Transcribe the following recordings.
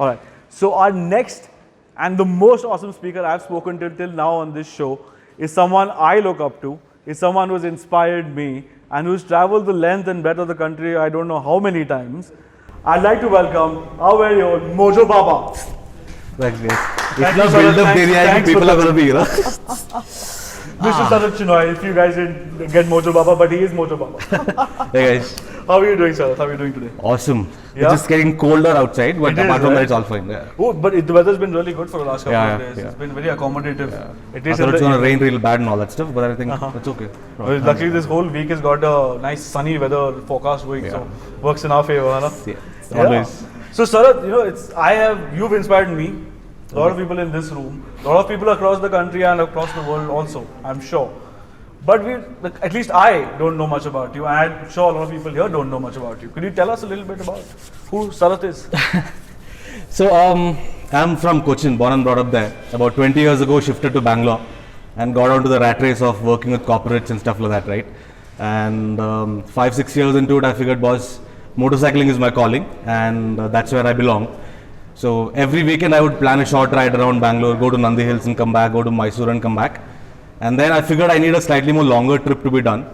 All right. So our next and the most awesome speaker I've spoken to till now on this show is someone I look up to, is someone who's inspired me and who's traveled the length and breadth of the country I don't know how many times. I'd like to welcome our very own Mojo Baba. Thanks, guys. Thank It's you, not Sarat. build up Thanks area, people for are going to be, you know. Mr. Sarat Chinoy, if you guys didn't get Mojo Baba, but he is Mojo Baba. Hey guys, How are you doing, Sarat? How are you doing today? awesome. Yeah? It's just getting colder outside, but It is, apart from right? that, it's all fine. Yeah. Oh, but the weather's been really good for the last couple Yeah, of days. yeah. It's been very accommodative. It I is thought in it's the going to rain real bad and all that stuff, but I think it's okay. Well, luckily, this whole week has got a nice sunny weather forecast going, so works in our favor, huh? Yeah, always. So, Sarat, you've inspired me. A lot of people in this room, a lot of people across the country and across the world also, I'm sure. But at least I don't know much about you, and I'm sure a lot of people here don't know much about you. Could you tell us a little bit about who Sarat is? So, I'm from Cochin, born and brought up there. About 20 years ago, shifted to Bangalore and got onto the rat race of working with corporates and stuff like that, right? And 5-6 years into it, I figured, boss, motorcycling is my calling, and that's where I belong. So every weekend I would plan a short ride around Bangalore, go to Nandi Hills and come back, go to Mysore and come back. And then I figured I need a slightly more longer trip to be done.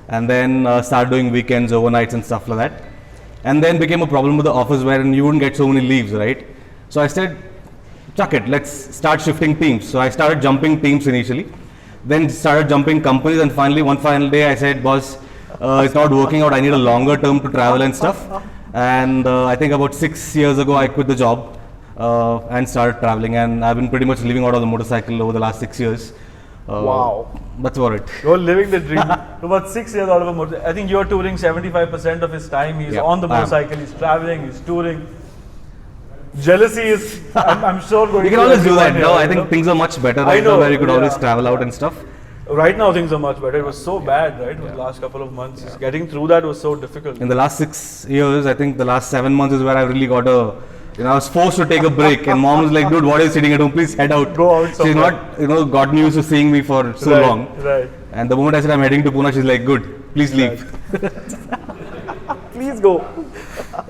And then start doing weekends, overnights and stuff like that. And then became a problem with the office wherein you wouldn't get so many leaves, right? So I said, chuck it, let's start shifting teams. So I started jumping teams initially. Then started jumping companies, and finally one final day I said, boss, it's not working out, I need a longer term to travel and stuff. And I think about 6 years ago I quit the job and started traveling, and I've been pretty much living out of the motorcycle over the last 6 years. Wow. That's about it. You're living the dream. For about 6 years out of a motorcycle. I think you're touring 75% of his time. He's on the motorcycle, he's traveling, he's touring. Jealousy is, I'm sure, going You can to always do that. everyone No, here, I think things are much better I right know, now, where you could always yeah. travel out and stuff. Right now things are much better. It was so bad, right? The last couple of months. Getting through that was so difficult. In the last 6 years, I think the last 7 months is where I really got I was forced to take a break, and mom was like, dude, what are you sitting at home? Please head out. Go out She's somewhere. not, gotten used to seeing me for so Right, long. right. And the moment I said I'm heading to Pune, she's like, good, please leave. Please go.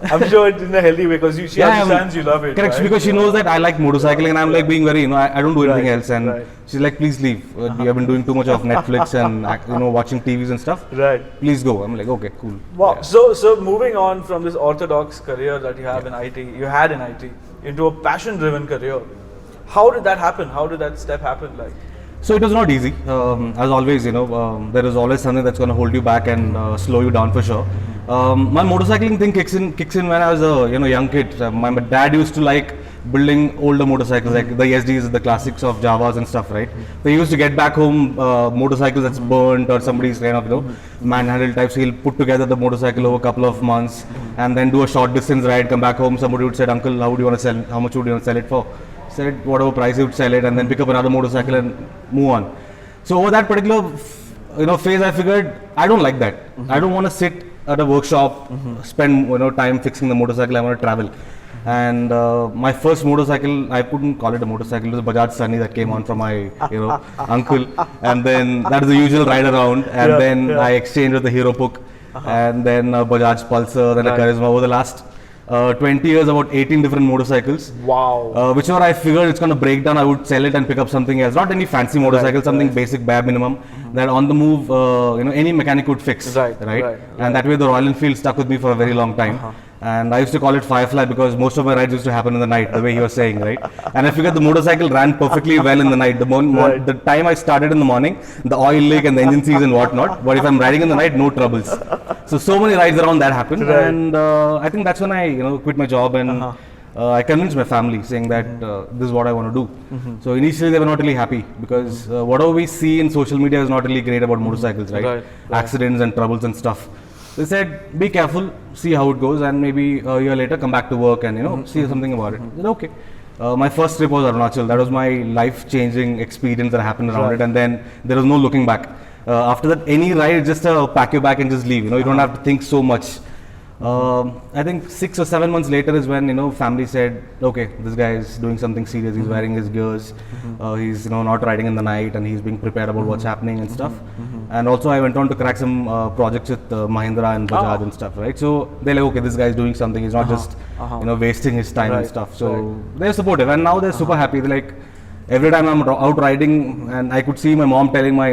I'm sure it's in a healthy way because she understands you love it. Correct, right? because she knows that I like motorcycling, and I'm like being very, I don't do anything Right, else. And right. she's like, please leave. You have been doing too much of Netflix and watching TVs and stuff. Right. Please go. I'm like, okay, cool. Wow. Yeah. So moving on from this orthodox career that you have in IT, you had in IT, into a passion-driven career. How did that happen? How did that step happen? Like, So it was not easy. As always, there is always something that's going to hold you back and slow you down for sure. My motorcycling thing kicks in when I was a young kid. My dad used to like building older motorcycles, like the ESDs, the classics of Javas and stuff, right? They used to get back home motorcycles that's burnt or somebody's kind of manhandled type. So he'll put together the motorcycle over a couple of months and then do a short distance ride, come back home. Somebody would say, uncle, how much would you want to sell it for? Said whatever price he would sell it, and then pick up another motorcycle and move on. So over that particular phase, I figured I don't like that. I don't want to sit at a workshop, spend time fixing the motorcycle. I want to travel. And my first motorcycle, I couldn't call it a motorcycle. It was a Bajaj Sunny that came on from my uncle, and then that is the usual ride around. And I exchanged with the Hero Puck, and then a Bajaj Pulsar, then a Charisma. Over the last 20 years, about 18 different motorcycles. wow. Whichever I figured it's going to break down, I would sell it and pick up something else. Not any fancy motorcycle, something basic, bare minimum, that on the move, any mechanic would fix. Right. And that way the Royal Enfield stuck with me for a very long time. And I used to call it Firefly because most of my rides used to happen in the night, the way he was saying, right? And I figured the motorcycle ran perfectly well in the night. The time I started in the morning, the oil leak and the engine seize and whatnot. But if I'm riding in the night, no troubles. So many rides around that happened. Right. And I think that's when I quit my job and I convinced my family saying that this is what I want to do. So initially they were not really happy because whatever we see in social media is not really great about motorcycles, right? Accidents and troubles and stuff. They said, be careful, see how it goes, and maybe a year later come back to work and see something about it. I said, okay. My first trip was Arunachal. That was my life-changing experience that happened around it, and then there was no looking back. After that, any ride, just pack your bag and just leave. You don't have to think so much. I think 6 or 7 months later is when family said, okay, this guy is doing something serious. He's wearing his gears. He's not riding in the night, and he's being prepared about what's happening and stuff. And also I went on to crack some projects with Mahindra and Bajaj and stuff, right? So they're like, okay, this guy is doing something. He's not just wasting his time and stuff. So they're supportive, and now they're super happy. They're like, every time I'm out riding, and I could see my mom telling my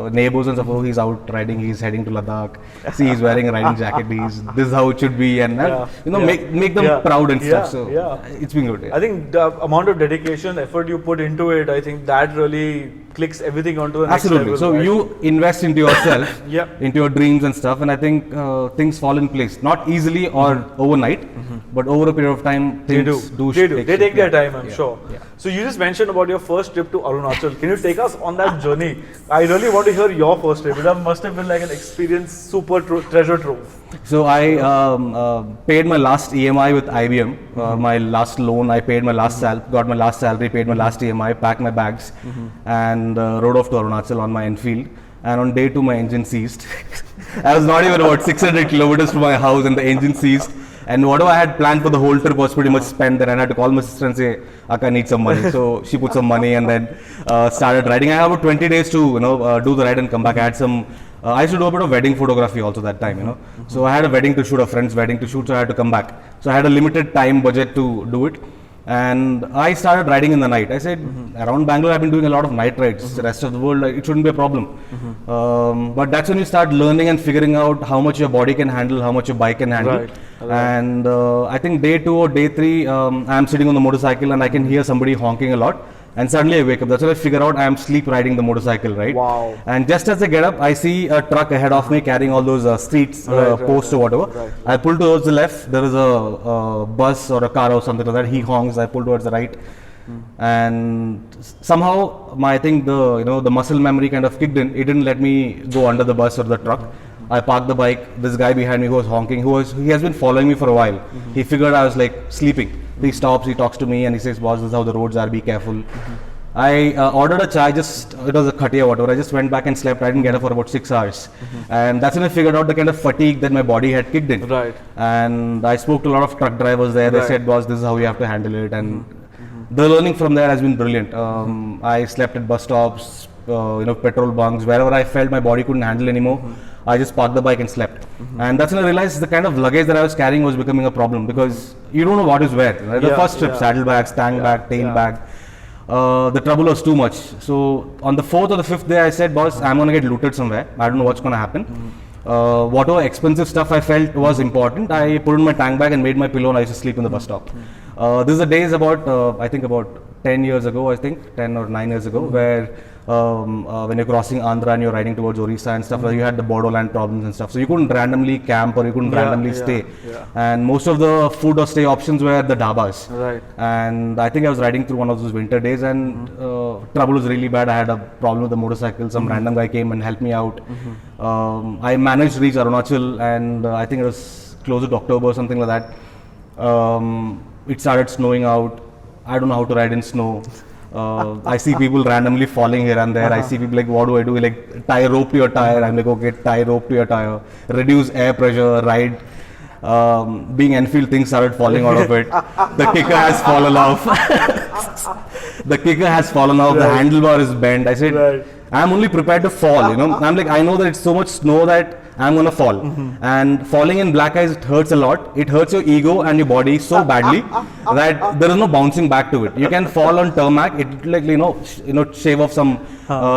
neighbors and stuff, oh, he's out riding, he's heading to Ladakh. See, he's wearing a riding jacket. This is how it should be, and make them proud and stuff. So it's been good. I think the amount of dedication, effort you put into it, I think that really clicks everything onto the next level. So you invest into yourself, into your dreams and stuff, and I think things fall in place. Not easily or overnight, but over a period of time, things do. They take their time, I'm sure. So you just mentioned about your first trip to Arunachal. Can you take us on that journey? I really want to hear your first trip. That must have been like an experience, super treasure trove. So I paid my last EMI with IBM, my last loan. I paid my last got my last salary, paid my last EMI, packed my bags, and rode off to Arunachal on my Enfield. And on day 2, my engine seized. I was not even about 600 kilometers from my house, and the engine seized. And whatever I had planned for the whole trip was pretty much spent. Then I had to call my sister and say, Akka, I need some money. So she put some money and then started riding. I had about 20 days to do the ride and come back. I had some. I used to do a bit of wedding photography also that time, So I had a wedding to shoot, a friend's wedding to shoot, so I had to come back. So I had a limited time budget to do it. And I started riding in the night. I said, around Bangalore, I've been doing a lot of night rides. The rest of the world, it shouldn't be a problem. But that's when you start learning and figuring out how much your body can handle, how much your bike can handle. And I think day 2 or day 3, I'm sitting on the motorcycle and I can hear somebody honking a lot. And suddenly I wake up. That's when I figure out I am sleep riding the motorcycle, right? Wow. And just as I get up, I see a truck ahead of me carrying all those streets, posts or whatever. I pull towards the left. There is a bus or a car or something like that. He honks. I pull towards the right. And somehow, I think the muscle memory kind of kicked in. It didn't let me go under the bus or the truck. I parked the bike. This guy behind me who was honking, he has been following me for a while. He figured I was like sleeping. He stops, he talks to me and he says, boss, this is how the roads are, be careful. I ordered a chai, it was a khati or whatever. I just went back and slept. I didn't get up for about 6 hours. And that's when I figured out the kind of fatigue that my body had kicked in. Right. And I spoke to a lot of truck drivers there. They said, boss, this is how you have to handle it. And the learning from there has been brilliant. I slept at bus stops, petrol bunks, wherever I felt my body couldn't handle anymore. I just parked the bike and slept. And that's when I realized the kind of luggage that I was carrying was becoming a problem because you don't know what is where. Right? The first trip, saddlebags, tank bag, tail bag. The trouble was too much. So on the 4th or the 5th day, I said, boss, I'm going to get looted somewhere. I don't know what's going to happen. Whatever expensive stuff I felt was important, I put in my tank bag and made my pillow and I used to sleep in the bus stop. This is the days about, I think about 10 years ago, 10 or 9 years ago, where when you're crossing Andhra and you're riding towards Orissa and stuff, you had the borderland problems and stuff. So you couldn't randomly camp or you couldn't randomly stay. And most of the food or stay options were the dhabas. Right. And I think I was riding through one of those winter days and trouble was really bad. I had a problem with the motorcycle. Some random guy came and helped me out. I managed to reach Arunachal and I think it was close to October or something like that. It started snowing out. I don't know how to ride in snow. I see people randomly falling here and there. I see people like, what do I do? Like, tie a rope to your tire. I'm like, okay, tie a rope to your tire. Reduce air pressure, ride. Being Enfield, things started falling out of it. The kicker has fallen off. The handlebar is bent. I said, I'm only prepared to fall, I'm like, I know that it's so much snow that I'm gonna fall. And falling in black ice, it hurts a lot. It hurts your ego and your body so badly that there is no bouncing back to it. You can fall on tarmac, it like, shave off some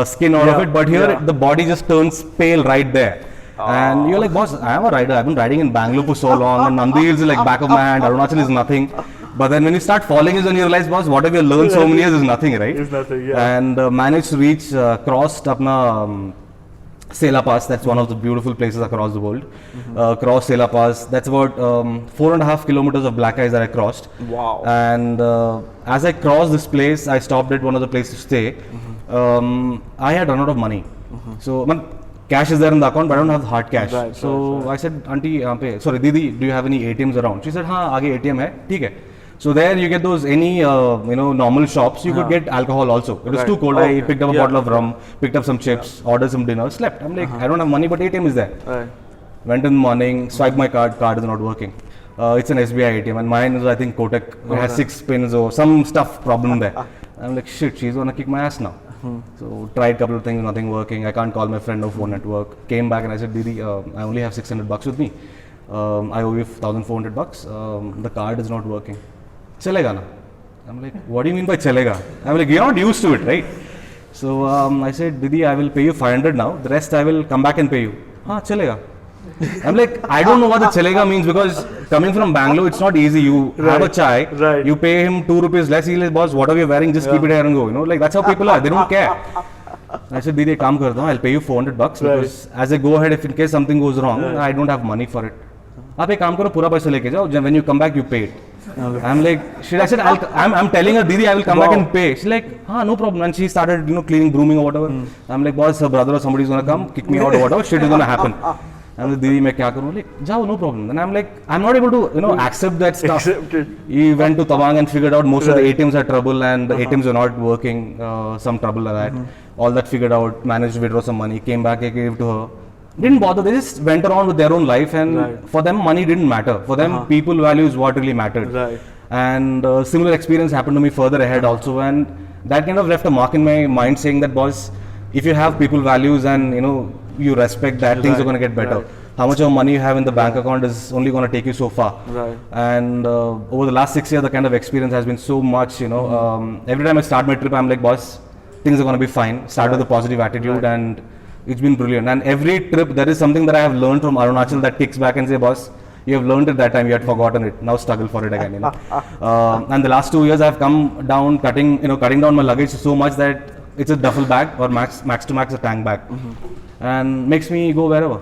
skin out of it, but here the body just turns pale right there. And you're like, boss, I am a rider. I've been riding in Bangalore for so long, and Nandi Hills is like back of my hand. Arunachal is nothing. But then when you start falling is when you realize, boss, what have you learned so many years is nothing, right? It's nothing, And managed to reach, crossed apna Sela Pass. That's one of the beautiful places across the world. Crossed Sela Pass. That's about 4.5 kilometers of black ice that I crossed. Wow. And as I crossed this place, I stopped at one of the places to stay. I had run out of money. So, cash is there in the account, but I don't have hard cash. I said, Auntie, sorry, Didi, do you have any ATMs around? She said, हाँ, आगे ATM है, ठीक है. So there you get those any normal shops. You could get alcohol also. It was too cold. I picked up a bottle of rum, picked up some chips, ordered some dinner, slept. I'm like, I don't have money, but ATM is there. Went in the morning, swiped my card is not working. It's an SBI ATM and mine is I think Kotak. It has 6 pins or some stuff problem there. I'm like, shit, she's gonna kick my ass now. So tried couple of things, nothing working. I can't call my friend, no phone network. Came back and I said, Didi, I only have $600 with me. I owe you $1,400. The card is not working. Chalega na. I'm like, what do you mean by chalega? I'm like, you're not used to it, right? So I said, Didi, I will pay you 500 now. The rest I will come back and pay you. Chalega. I'm like, I don't know what the chalega means because coming from Bangalore, it's not easy. You have a chai, you pay him 2 rupees less. He's like, boss, whatever you're wearing, just keep it here and go. You know, like that's how people are. They don't care. I said, Didi, come karta hu. I'll pay you $400 because as I go ahead, if in case something goes wrong, I don't have money for it. आप एक काम करो पूरा पैसा लेके जाओ. When you come back, you pay it. I'm like, shit. I said, I'm telling her, Didi, I will come back and pay. She's like, no problem. And she started, cleaning, brooming or whatever. I'm like, boss, her brother or somebody's gonna come, kick me out or whatever. Shit is gonna happen. I'm like, Didi, मैं क्या करूँ? Like, जाओ, no problem. And I'm like, I'm not able to, accept that stuff. He went to Tawang and figured out most of the ATMs are trouble and the ATMs are not working. Some trouble like that. All that figured out. Managed to withdraw some money. Came back, I gave to her. Didn't bother. They just went around with their own life, and for them, money didn't matter. For them, people value is what really mattered. Right. And similar experience happened to me further ahead also, and that kind of left a mark in my mind, saying that, boss, if you have people values and you respect that, things are going to get better. How much of money you have in the bank account is only going to take you so far. Right. And over the last 6 years, the kind of experience has been so much. Every time I start my trip, I'm like, boss, things are going to be fine. Start with a positive attitude, and it's been brilliant. And every trip, there is something that I have learned from Arunachal that kicks back and say, boss, you have learned it that time, you had forgotten it. Now struggle for it again. And the last 2 years, I've come down cutting down my luggage so much that it's a duffel bag or max to max a tank bag, and makes me go wherever.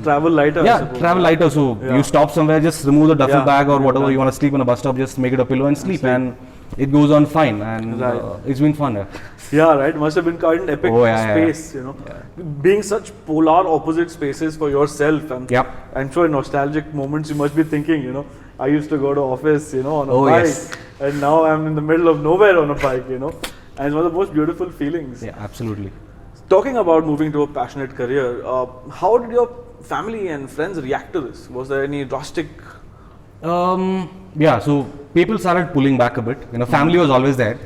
Travel lighter. Yeah, travel lighter. So you stop somewhere, just remove the duffel bag or whatever you want to sleep on a bus stop, just make it a pillow and sleep, and it goes on fine. And it's been fun. Yeah, right. Must have been quite an epic space, Being such polar opposite spaces for yourself, and I'm sure in nostalgic moments you must be thinking, I used to go to office, on a bike, and now I'm in the middle of nowhere on a bike, and it's one of the most beautiful feelings. Yeah, absolutely. Talking about moving to a passionate career, how did your family and friends react to this? Was there any drastic? So people started pulling back a bit. Family was always there.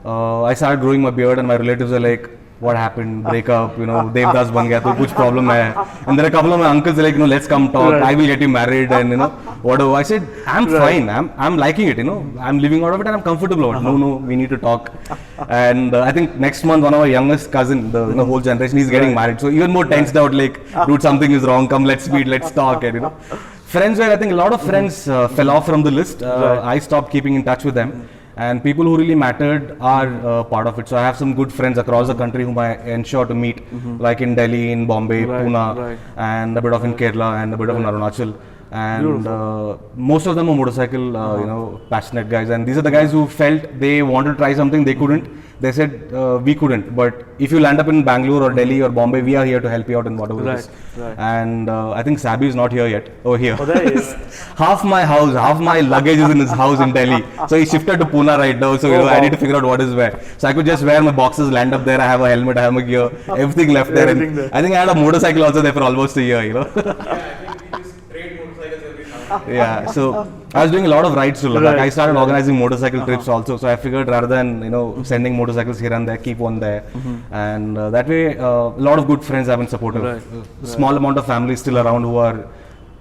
I started growing my beard, and my relatives are like, what happened? Breakup, Devdas ban gaya, to kuch problem hai. And there are a couple of my uncles like, let's come talk. I will get you married, and whatever. I said, I'm fine. I'm liking it. I'm living out of it, and I'm comfortable about it. No, we need to talk. And I think next month, one of our youngest cousin, the whole generation, he's getting married. So even more tensed out. Like, dude, something is wrong. Come, let's meet, let's talk. And friends, I think a lot of friends fell off from the list. I stopped keeping in touch with them. And people who really mattered are part of it. So I have some good friends across the country whom I ensure to meet, like in Delhi, in Bombay, Pune, and a bit of in Kerala, and a bit of in Arunachal. And most of them are motorcycle, passionate guys. And these are the guys who felt they wanted to try something, they couldn't. They said, we couldn't. But if you land up in Bangalore or Delhi or Bombay, we are here to help you out in whatever it is. And I think Sabi is not here yet. Over here. Oh, there he is. Half my luggage is in his house in Delhi. So he shifted to Pune right now. So I need to figure out what is where. So I could just wear my boxes, land up there. I have a helmet, I have my gear, everything left there. And I think I had a motorcycle also there for almost a year. Yeah, so I was doing a lot of rides to Ladakh. I started organizing motorcycle trips also. So I figured rather than sending motorcycles here and there, keep one there, and that way a lot of good friends have been supportive. Small amount of family still around who are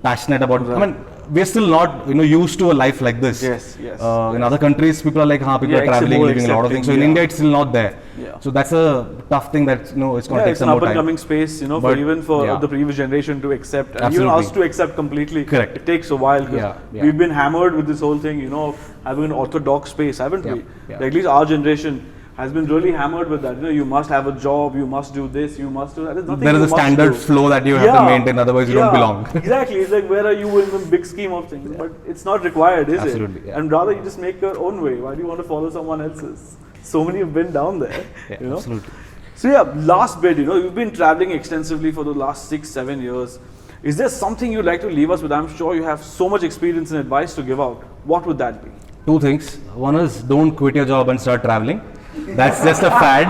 passionate about. I mean, we're still not used to a life like this. Yes. In other countries, people are like, people are traveling, living a lot of things. So in India, it's still not there. So that's a tough thing that it's going to take some more time. It's an up-and-coming space, for the previous generation to accept, and even us to accept completely. Correct. It takes a while. We've been hammered with this whole thing, of having an orthodox space, haven't we? Like, at least our generation has been really hammered with that. You must have a job, you must do this, you must do that. There is a standard flow that you have to maintain, otherwise you don't belong. Exactly. It's like, where are you in the big scheme of things? But it's not required, is it? And rather, you just make your own way. Why do you want to follow someone else's? So many have been down there. Absolutely. So last bit, you've been traveling extensively for the last 6-7 years. Is there something you'd like to leave us with? I'm sure you have so much experience and advice to give out. What would that be? 2 things. One is, don't quit your job and start traveling. That's just a fad.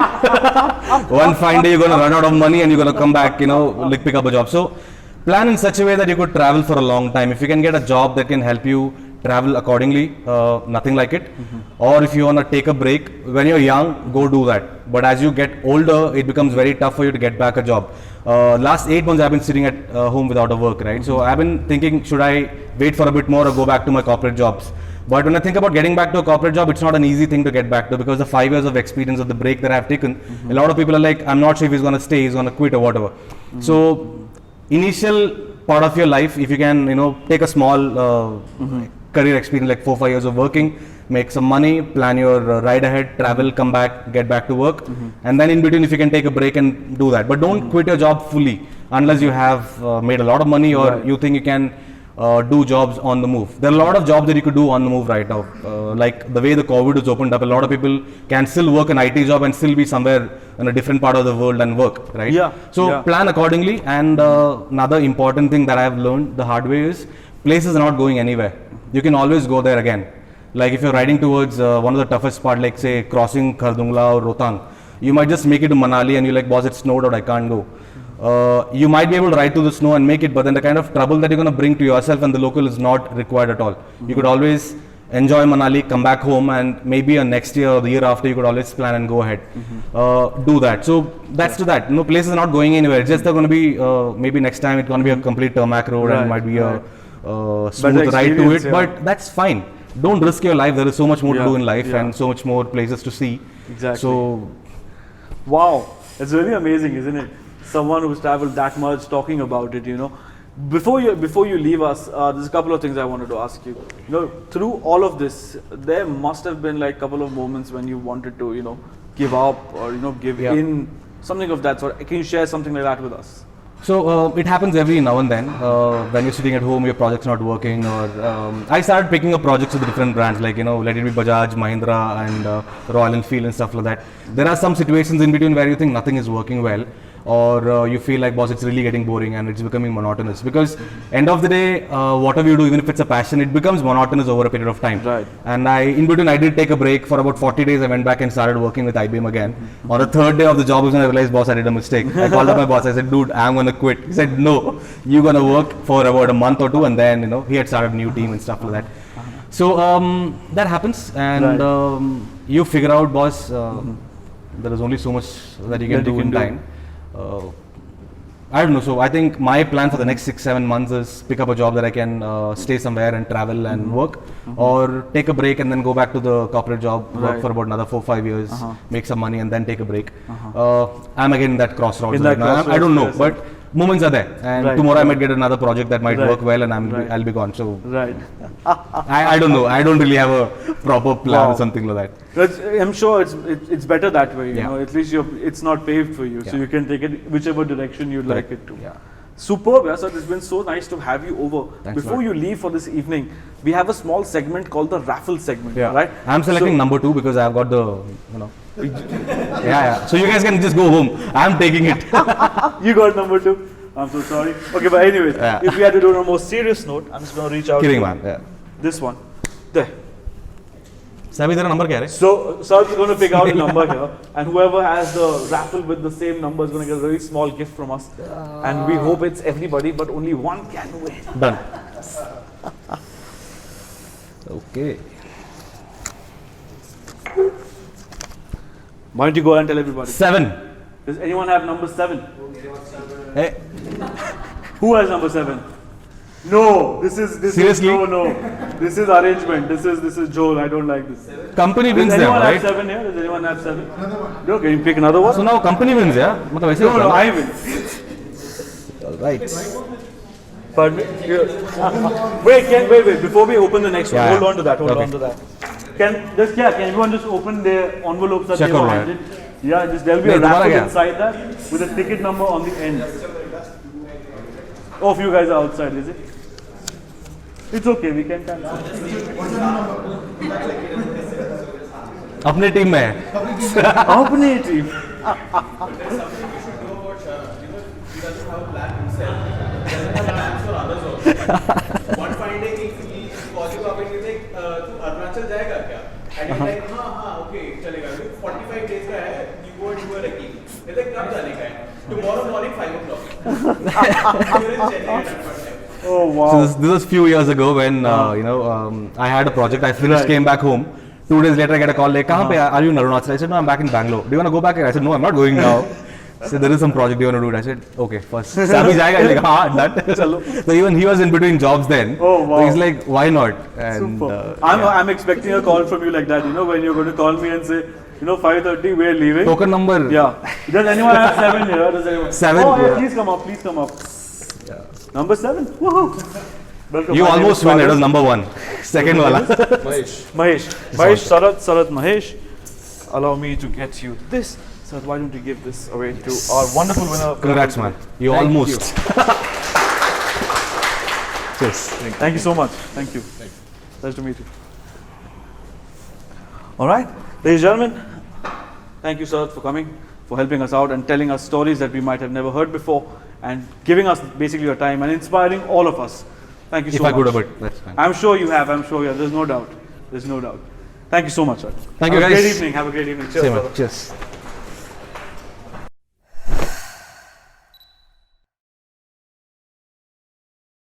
One fine day you're going to run out of money and you're going to come back, pick up a job. So plan in such a way that you could travel for a long time. If you can get a job that can help you travel accordingly, nothing like it. Or if you want to take a break, when you're young, go do that. But as you get older, it becomes very tough for you to get back a job. Last 8 months, I've been sitting at home without a work, right? So I've been thinking, should I wait for a bit more or go back to my corporate jobs? But when I think about getting back to a corporate job, it's not an easy thing to get back to, because the 5 years of experience of the break that I've taken, a lot of people are like, I'm not sure if he's going to stay, he's going to quit or whatever. So initial part of your life, if you can, take a small career experience, like 4-5 years of working, make some money, plan your ride ahead, travel, come back, get back to work, and then in between, if you can take a break and do that. But don't quit your job fully unless you have made a lot of money, or you think you can do jobs on the move. There are a lot of jobs that you could do on the move right now. Like the way the COVID has opened up, a lot of people can still work an IT job and still be somewhere in a different part of the world and work, right? So plan accordingly. And another important thing that I have learned the hard way is, places are not going anywhere. You can always go there again. Like if you're riding towards one of the toughest part, like say crossing Khardungla or Rohtang, you might just make it to Manali and you're like, boss, it snowed out, I can't go. You might be able to ride to the snow and make it, but then the kind of trouble that you're going to bring to yourself and the local is not required at all. You could always enjoy Manali, come back home, and maybe next year or the year after, you could always plan and go ahead. Do that. So that's to that. No, places are not going anywhere. It's just they're going to be, maybe next time it's going to be a complete tarmac road and might be a smooth ride to it, but that's fine. Don't risk your life. There is so much more to do in life and so much more places to see. Exactly. So, wow, it's really amazing, isn't it? Someone who's traveled that much talking about it, Before you leave us, there's a couple of things I wanted to ask you. Through all of this, there must have been like a couple of moments when you wanted to, give up or give in, something of that sort. Can you share something like that with us? So it happens every now and then when you're sitting at home, your project's not working, or I started picking up projects with different brands, like let it be Bajaj, Mahindra, and Royal Enfield and stuff like that. There are some situations in between where you think nothing is working well, or you feel like, boss, it's really getting boring and it's becoming monotonous. Because end of the day, whatever you do, even if it's a passion, it becomes monotonous over a period of time. Right. And in between, I did take a break for about 40 days. I went back and started working with IBM again. On the third day of the job, when I realized, boss, I did a mistake. I called up my boss. I said, dude, I'm going to quit. He said, no, you're going to work for about a month or two. And then, he had started a new team and stuff like that. So that happens. And you figure out, boss, there is only so much that you can do in time. I don't know. So I think my plan for the next 6-7 months is pick up a job that I can stay somewhere and travel and work, or take a break and then go back to the corporate job, work for about another 4-5 years, make some money and then take a break. I'm again in that crossroads right now. I don't know, but moments are there, and tomorrow I might get another project that might work well, and I'll be gone. So I don't know. I don't really have a proper plan or something like that. I'm sure it's better that way. At least it's not paved for you, so you can take it whichever direction you'd like it to. Superb, Yasir. It's been so nice to have you over. Thanks Before you leave for this evening, we have a small segment called the raffle segment. Right? I'm selecting number 2 because I've got the So you guys can just go home. I'm taking it. You got number 2. I'm so sorry. Okay, but anyways, if we had to do on a more serious note, I'm just going to reach out to this one. There. Sabhi, tera number kya hai? So, Sar's going to pick out a number here, and whoever has the raffle with the same number is going to get a very small gift from us. And we hope it's everybody, but only one can win. Done. Okay. Why don't you go and tell everybody? 7. Does anyone have number 7? Hey. Who has number 7? No, this is Seriously? No. This is arrangement. This is Joel. I don't like this. Company wins Does them, anyone right? have 7 here? Does anyone have 7? Another one. Okay, you pick another one. So now company wins, yeah? No, I win. Right. But wait. Before we open the next one, hold on to that. Can everyone just open their envelopes that they were handed? Yeah, there'll be a raffle inside that with a ticket number on the end. Oh, you guys are outside, is it? It's okay, we can cancel. अपने team में है. अपने team. One fine day, he calls you up and he's like, "तू अरुणाचल जाएगा क्या?" And he's like, हाँ, okay, चलेगा. 45 days का है. You go and do a recce. He's like, कब जाने का है? Tomorrow morning 5 o'clock. Oh wow. So this was few years ago when I had a project. I finished, Right. came back home. 2 days later, I get a call like, "Kahan pe are you in Arunachal?" I said, "No, I'm back in Bangalore. Do you want to go back?" I said, "No, I'm not going now." He said, "There is some project you want to do." I said, "Okay, first." Sabi jayega. He's like, "Haan, done." So even he was in between jobs then. Oh, wow. So he's like, "Why not?" And Super. yeah. I'm expecting a call from you like that. You know, when you're going to call me and say, 5:30, we're leaving. Token number. Yeah. Does anyone have 7 here? Does anyone? 7, Oh, yeah. yeah. Please come up. Please come up. Number 7. Woohoo. Welcome. You My name almost is win. It Sagar. was number 1. Second wala. Mahesh, Sarat, Mahesh. Allow me to get you this. So why don't you give this away to our wonderful winner? Congrats, man. You Thank almost. Cheers. Thank you so much. Thank you. Nice to meet you. All right, ladies and gentlemen, thank you, Sarat, for coming, for helping us out and telling us stories that we might have never heard before and giving us basically your time and inspiring all of us. Thank you so If much. I could have, but that's fine. I'm sure you have. I'm sure you have. There's no doubt. There's no doubt. Thank you so much, sir. Thank you, Have a guys. great evening. Have a great evening. Cheers, Same, brother. man. Cheers.